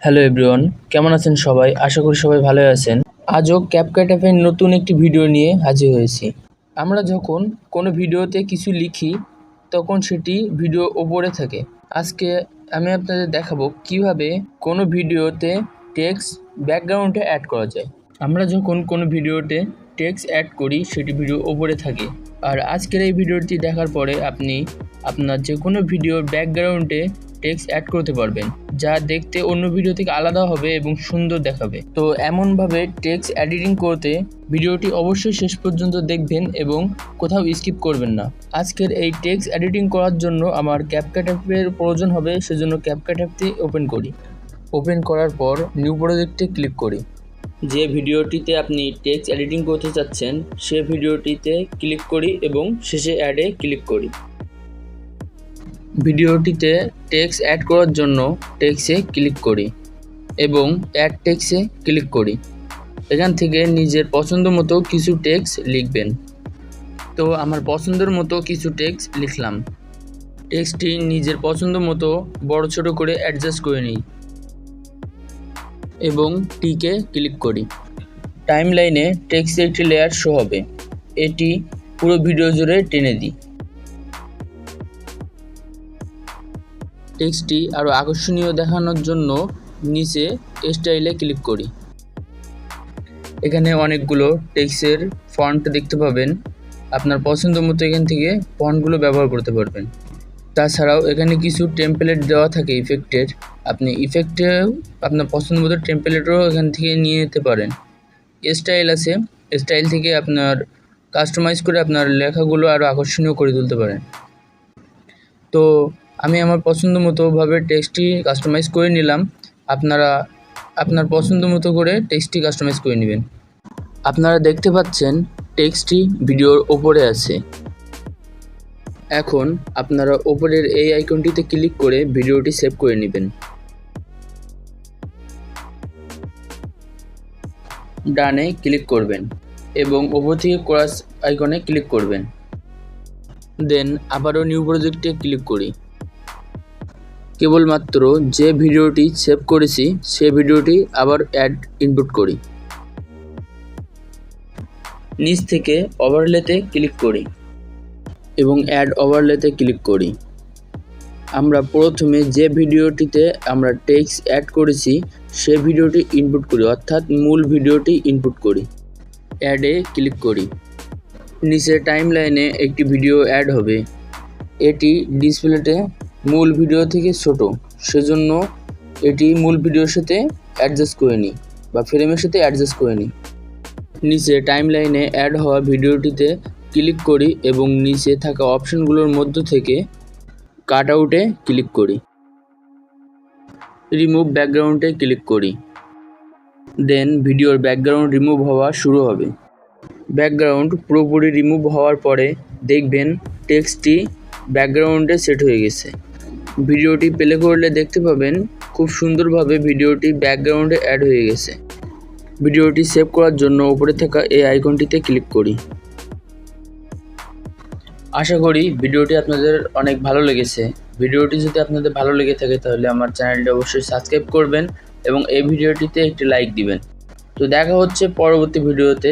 Hello everyone, কেমন আছেন সবাই? আশা করি সবাই ভালো আছেন। আজও ক্যাপকাট অ্যাপের নতুন একটি ভিডিও নিয়ে হাজির হয়েছি। আমরা যখন কোনো ভিডিওতে কিছু লিখি তখন সেটি ভিডিও ওপরে থাকে। আজকে আমি আপনাদের দেখাবো কিভাবে কোনো ভিডিওতে টেক্সট ব্যাকগ্রাউন্ডে অ্যাড করা যায়। আমরা যখন কোনো ভিডিওতে টেক্সট অ্যাড করি সেটি ভিডিও ওপরে থাকে। আর আজকের এই ভিডিওটি দেখার পরে আপনি আপনার যে কোনো ভিডিওর ব্যাকগ্রাউন্ডে টেক্সট অ্যাড করতে পারবেন, যা দেখতে অন্য ভিডিও থেকে আলাদা হবে এবং সুন্দর দেখাবে। তো এমনভাবে টেক্সট এডিটিং করতে ভিডিওটি অবশ্যই শেষ পর্যন্ত দেখবেন এবং কোথাও স্কিপ করবেন না। আজকের এই টেক্সট এডিটিং করার জন্য আমার ক্যাপকাট অ্যাপের প্রয়োজন হবে, সেজন্য ক্যাপকাট অ্যাপটি ওপেন করি। ওপেন করার পর নিউ প্রজেক্টে ক্লিক করি। যে ভিডিওটিতে আপনি টেক্সট এডিটিং করতে চাচ্ছেন সে ভিডিওটিতে ক্লিক করি এবং শেষে অ্যাডে ক্লিক করি। ভিডিওটিতে টেক্সট অ্যাড করার জন্য টেক্সটে ক্লিক করি এবং অ্যাড টেক্সটে ক্লিক করি। এখান থেকে নিজের পছন্দ মতো কিছু টেক্সট লিখবেন। তো আমার পছন্দের মতো কিছু টেক্সট লিখলাম। টেক্সটটি নিজের পছন্দ মতো বড় ছোট করে অ্যাডজাস্ট করে নিই এবং টিকে ক্লিক করি। টাইমলাইনে টেক্সটের একটি লেয়ার শো হবে, এটি পুরো ভিডিও জুড়ে টেনে দিই। টেক্সটটি আরও আকর্ষণীয় দেখানোর জন্য নিচে স্টাইলে ক্লিক করি। এখানে অনেকগুলো টেক্সটের ফন্ট দেখতে পাবেন, আপনার পছন্দ মতো এখান থেকে ফন্টগুলো ব্যবহার করতে পারবেন। তাছাড়াও এখানে কিছু টেমপ্লেট দেওয়া থাকে ইফেক্টের, আপনি ইফেক্টেও আপনার পছন্দ মতো টেমপ্লেটও এখান থেকে নিয়ে নিতে পারেন। স্টাইল আছে, স্টাইল থেকে আপনার কাস্টমাইজ করে আপনার লেখাগুলো আরও আকর্ষণীয় করে তুলতে পারেন। তো আমি আমার পছন্দ মতোভাবে টেক্সটটি কাস্টমাইজ করে নিলাম। আপনারা আপনার পছন্দ মতো করে টেক্সটটি কাস্টমাইজ করে নেবেন। আপনারা দেখতে পাচ্ছেন টেক্সটটি ভিডিওর ওপরে আছে। এখন আপনারা ওপরের এই আইকনটিতে ক্লিক করে ভিডিওটি সেভ করে নেবেন। ডানে ক্লিক করবেন এবং ওপর থেকে ক্রস আইকনে ক্লিক করবেন। দেন আবারও নিউ প্রজেক্টে ক্লিক করি। কেবলমাত্র যে ভিডিওটি সেভ করেছি সে ভিডিওটি আবার অ্যাড ইনপুট করি। নিচ থেকে ওভারলেতে ক্লিক করি এবং অ্যাড ওভারলেতে ক্লিক করি। আমরা প্রথমে যে ভিডিওটিতে আমরা টেক্সট অ্যাড করেছি সে ভিডিওটি ইনপুট করি, অর্থাৎ মূল ভিডিওটি ইনপুট করি। অ্যাডে ক্লিক করি। নিচে টাইমলাইনে একটি ভিডিও অ্যাড হবে, এটি ডিসপ্লেতে মূল ভিডিও থেকে ছোট, সেজন্য এটি মূল ভিডিওর সাথে অ্যাডজাস্ট করে নিই বা ফ্রেমের সাথে অ্যাডজাস্ট করে নিই। নিচে টাইমলাইনে অ্যাড হওয়া ভিডিওটিতে ক্লিক করি এবং নিচে থাকা অপশনগুলোর মধ্য থেকে কাট আউটে ক্লিক করি। রিমুভ ব্যাকগ্রাউন্ডে ক্লিক করি। দেন ভিডিওর ব্যাকগ্রাউন্ড রিমুভ হওয়া শুরু হবে। ব্যাকগ্রাউন্ড পুরোপুরি রিমুভ হওয়ার পরে দেখবেন টেক্সটটি ব্যাকগ্রাউন্ডে সেট হয়ে গেছে। ভিডিওটি প্লে করলে দেখতে পাবেন খুব সুন্দরভাবে ভিডিওটি ব্যাকগ্রাউন্ডে অ্যাড হয়ে গেছে। ভিডিওটি সেভ করার জন্য উপরে থাকা এই আইকনটিতে ক্লিক করি। আশা করি ভিডিওটি আপনাদের অনেক ভালো লেগেছে। ভিডিওটি যদি আপনাদের ভালো লেগে থাকে তাহলে আমার চ্যানেলটি অবশ্যই সাবস্ক্রাইব করবেন এবং এই ভিডিওটিতে একটি লাইক দিবেন। তো দেখা হচ্ছে পরবর্তী ভিডিওতে।